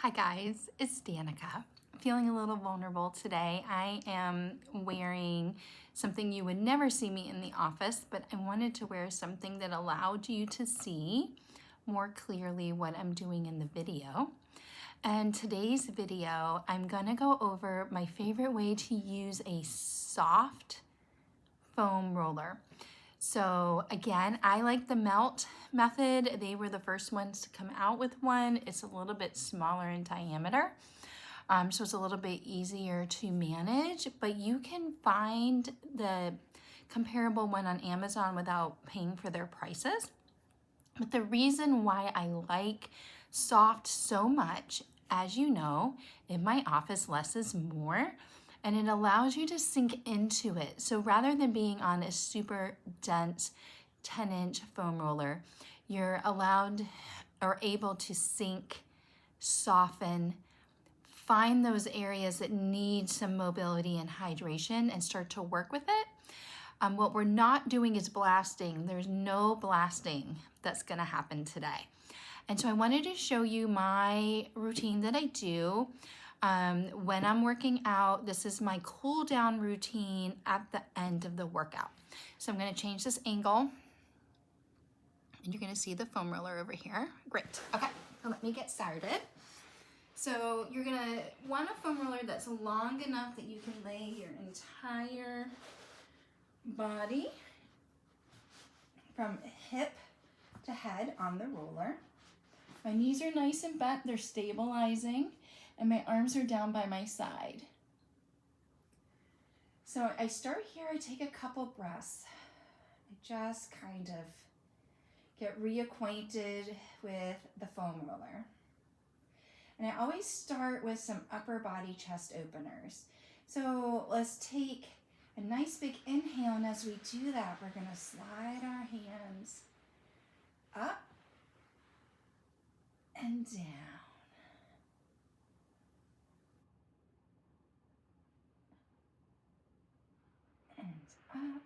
Hi guys, it's Danica. Feeling a little vulnerable today. I am wearing something you would never see me in the office, but I wanted to wear something that allowed you to see more clearly what I'm doing in the video. And today's video, I'm gonna go over my favorite way to use a soft foam roller. So again, I like the Melt method. They were the first ones to come out with one. It's a little bit smaller in diameter, so it's a little bit easier to manage, but you can find the comparable one on Amazon without paying for their prices. But the reason why I like soft so much, as you know, in my office, less is more, and it allows you to sink into it. So rather than being on a super dense 10-inch foam roller, you're allowed or able to sink, soften, find those areas that need some mobility and hydration and start to work with it. What we're not doing is blasting. There's no blasting that's gonna happen today. And so I wanted to show you my routine that I do when I'm working out. This is my cool down routine at the end of the workout. So I'm gonna change this angle and you're gonna see the foam roller over here. Great, okay, so let me get started. So you're gonna want a foam roller that's long enough that you can lay your entire body from hip to head on the roller. My knees are nice and bent, they're stabilizing, and my arms are down by my side. So I start here, I take a couple breaths. I just kind of get reacquainted with the foam roller. And I always start with some upper body chest openers. So let's take a nice big inhale, and as we do that, we're gonna slide our hands up and down. And up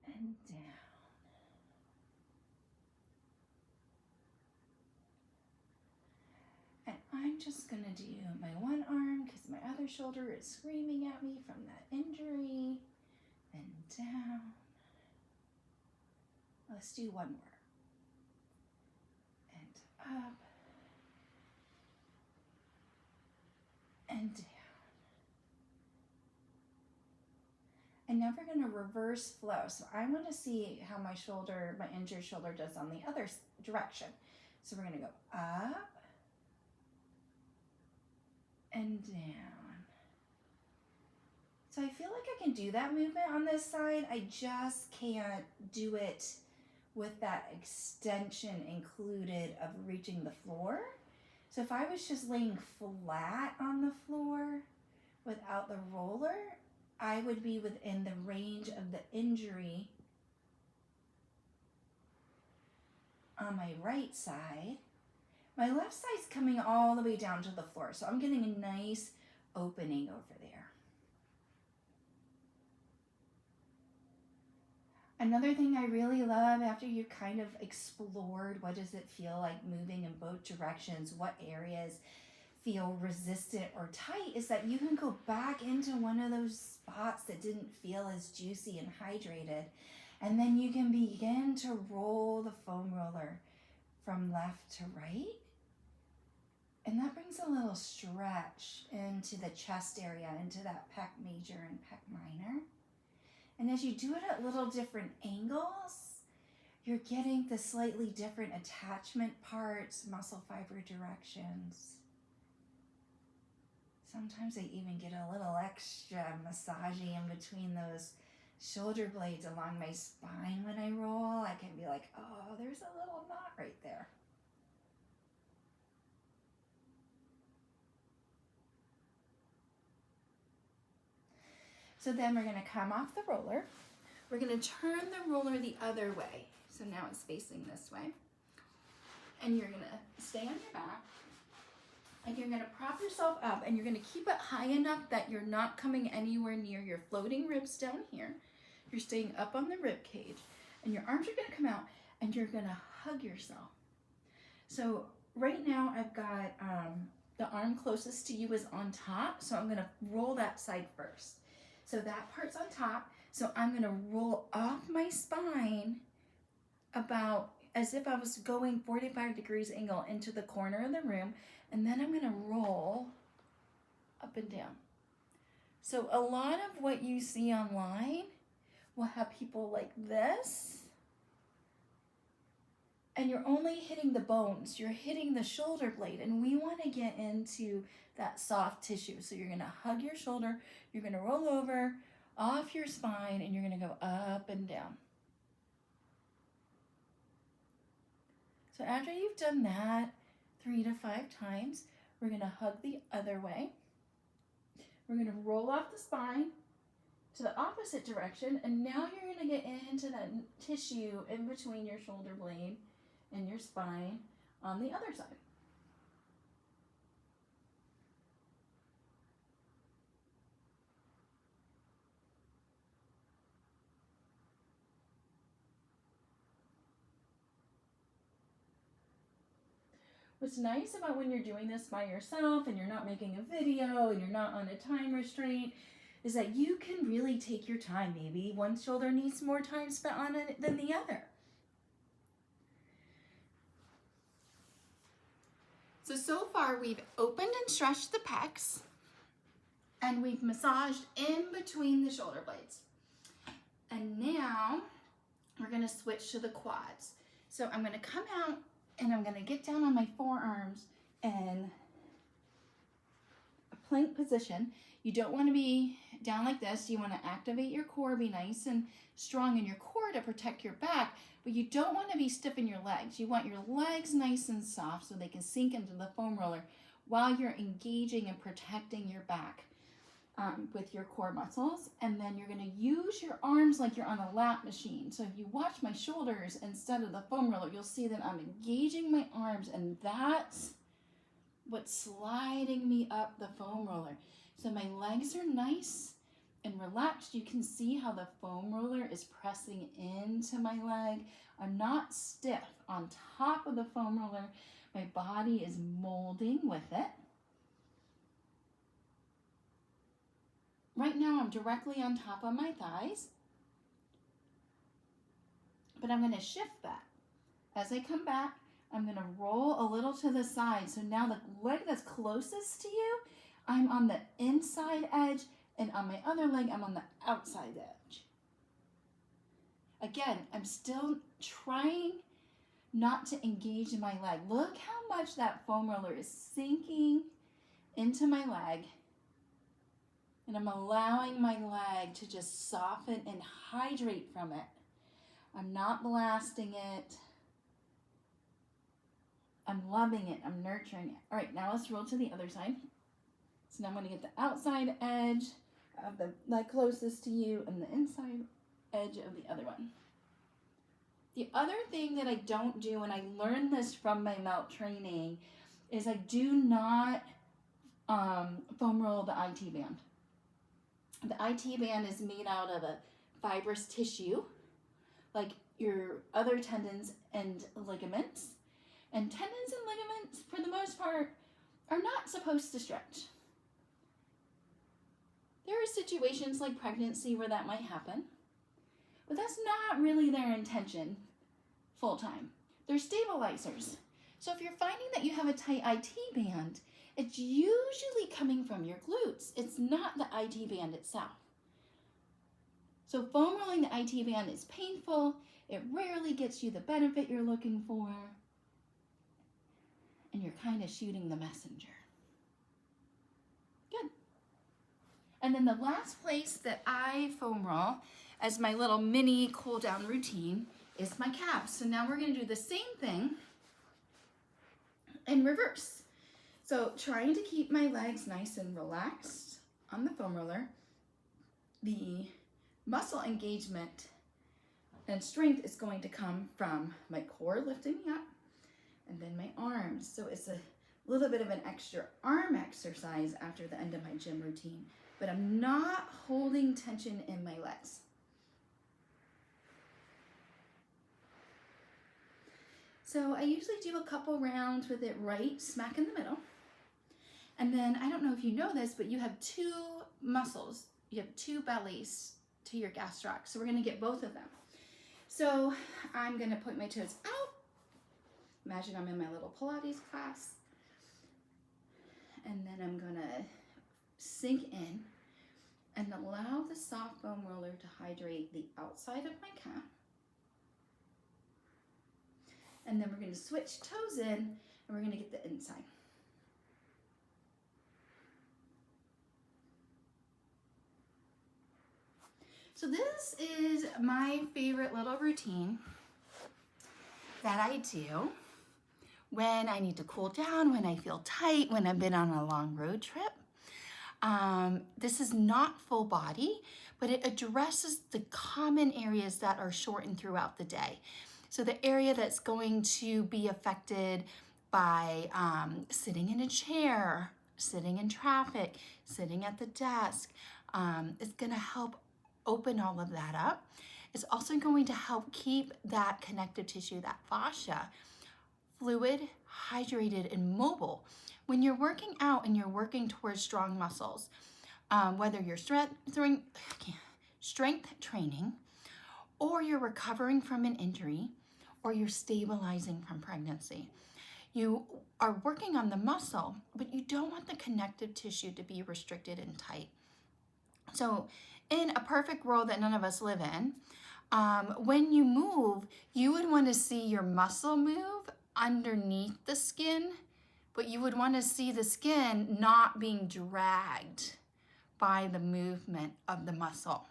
and down. And I'm just gonna do my one arm because my other shoulder is screaming at me from that injury. And down. Let's do one more. And up. And down. And now we're gonna reverse flow. So I wanna see how my shoulder, my injured shoulder does on the other direction. So we're gonna go up and down. So I feel like I can do that movement on this side. I just can't do it with that extension included of reaching the floor. So if I was just laying flat on the floor without the roller, I would be within the range of the injury on my right side. My left side's coming all the way down to the floor, so I'm getting a nice opening over there. Another thing I really love after you kind of explored what does it feel like moving in both directions, what areas feel resistant or tight, is that you can go back into one of those spots that didn't feel as juicy and hydrated, and then you can begin to roll the foam roller from left to right. And that brings a little stretch into the chest area, into that pec major and pec minor. And as you do it at little different angles, you're getting the slightly different attachment parts, muscle fiber directions. Sometimes I even get a little extra massaging in between those shoulder blades along my spine when I roll. I can be like, oh, there's a little knot right there. So then we're gonna come off the roller. We're gonna turn the roller the other way. So now it's facing this way. And you're gonna stay on your back. And you're gonna prop yourself up, and you're gonna keep it high enough that you're not coming anywhere near your floating ribs down here. You're staying up on the rib cage. And your arms are gonna come out, and you're gonna hug yourself. So right now I've got the arm closest to you is on top, so I'm gonna roll that side first. So that part's on top, so I'm gonna roll off my spine about as if I was going 45 degrees angle into the corner of the room, and then I'm gonna roll up and down. So a lot of what you see online will have people like this, and you're only hitting the bones, you're hitting the shoulder blade, and we want to get into that soft tissue. So you're going to hug your shoulder, you're going to roll over off your spine, and you're going to go up and down. So after you've done that 3 to 5 times, we're going to hug the other way. We're going to roll off the spine to the opposite direction, and now you're going to get into that tissue in between your shoulder blade and your spine on the other side. What's nice about when you're doing this by yourself and you're not making a video and you're not on a time restraint is that you can really take your time. Maybe one shoulder needs more time spent on it than the other. So far we've opened and stretched the pecs, and we've massaged in between the shoulder blades. And now we're gonna switch to the quads. So I'm gonna come out and I'm gonna get down on my forearms in a plank position. You don't wanna be down like this. You wanna activate your core, be nice and strong in your core to protect your back, but you don't wanna be stiff in your legs. You want your legs nice and soft so they can sink into the foam roller while you're engaging and protecting your back with your core muscles. And then you're gonna use your arms like you're on a lap machine. So if you watch my shoulders instead of the foam roller, you'll see that I'm engaging my arms, and that's what's sliding me up the foam roller. So my legs are nice and relaxed. You can see how the foam roller is pressing into my leg. I'm not stiff on top of the foam roller. My body is molding with it. Right now I'm directly on top of my thighs, but I'm going to shift that. As I come back, I'm going to roll a little to the side. So now the leg that's closest to you, I'm on the inside edge, and on my other leg, I'm on the outside edge. Again, I'm still trying not to engage in my leg. Look how much that foam roller is sinking into my leg. And I'm allowing my leg to just soften and hydrate from it. I'm not blasting it. I'm loving it. I'm nurturing it. All right, now let's roll to the other side. So now I'm going to get the outside edge of the leg closest to you and the inside edge of the other one. The other thing that I don't do, and I learned this from my melt training, is I do not foam roll the IT band. The IT band is made out of a fibrous tissue, like your other tendons and ligaments. And tendons and ligaments, for the most part, are not supposed to stretch. There are situations like pregnancy where that might happen, but that's not really their intention full time. They're stabilizers. So if you're finding that you have a tight IT band, it's usually coming from your glutes. It's not the IT band itself. So foam rolling the IT band is painful. It rarely gets you the benefit you're looking for. And you're kind of shooting the messenger. Good. And then the last place that I foam roll as my little mini cool down routine is my calves. So now we're going to do the same thing in reverse. So trying to keep my legs nice and relaxed on the foam roller. The muscle engagement and strength is going to come from my core lifting me up, and then my arms. So it's a little bit of an extra arm exercise after the end of my gym routine, but I'm not holding tension in my legs. So I usually do a couple rounds with it right smack in the middle. And then, I don't know if you know this, but you have two muscles. You have two bellies to your gastroc. So we're gonna get both of them. So I'm gonna point my toes out. Imagine I'm in my little Pilates class. And then I'm gonna sink in and allow the soft foam roller to hydrate the outside of my calf. And then we're gonna switch toes in and we're gonna get the inside. So this is my favorite little routine that I do when I need to cool down, when I feel tight, when I've been on a long road trip. This is not full body, but it addresses the common areas that are shortened throughout the day. So the area that's going to be affected by sitting in a chair, sitting in traffic, sitting at the desk, is gonna help open all of that up. It's also going to help keep that connective tissue, that fascia, fluid, hydrated, and mobile. When you're working out and you're working towards strong muscles, whether you're strength training, or you're recovering from an injury, or you're stabilizing from pregnancy, you are working on the muscle, but you don't want the connective tissue to be restricted and tight. So in a perfect world that none of us live in, when you move, you would want to see your muscle move underneath the skin, but you would want to see the skin not being dragged by the movement of the muscle,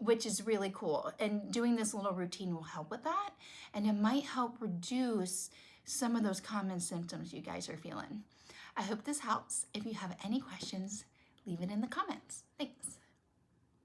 which is really cool. And doing this little routine will help with that, and it might help reduce some of those common symptoms you guys are feeling. I hope this helps. If you have any questions, leave it in the comments. Thanks.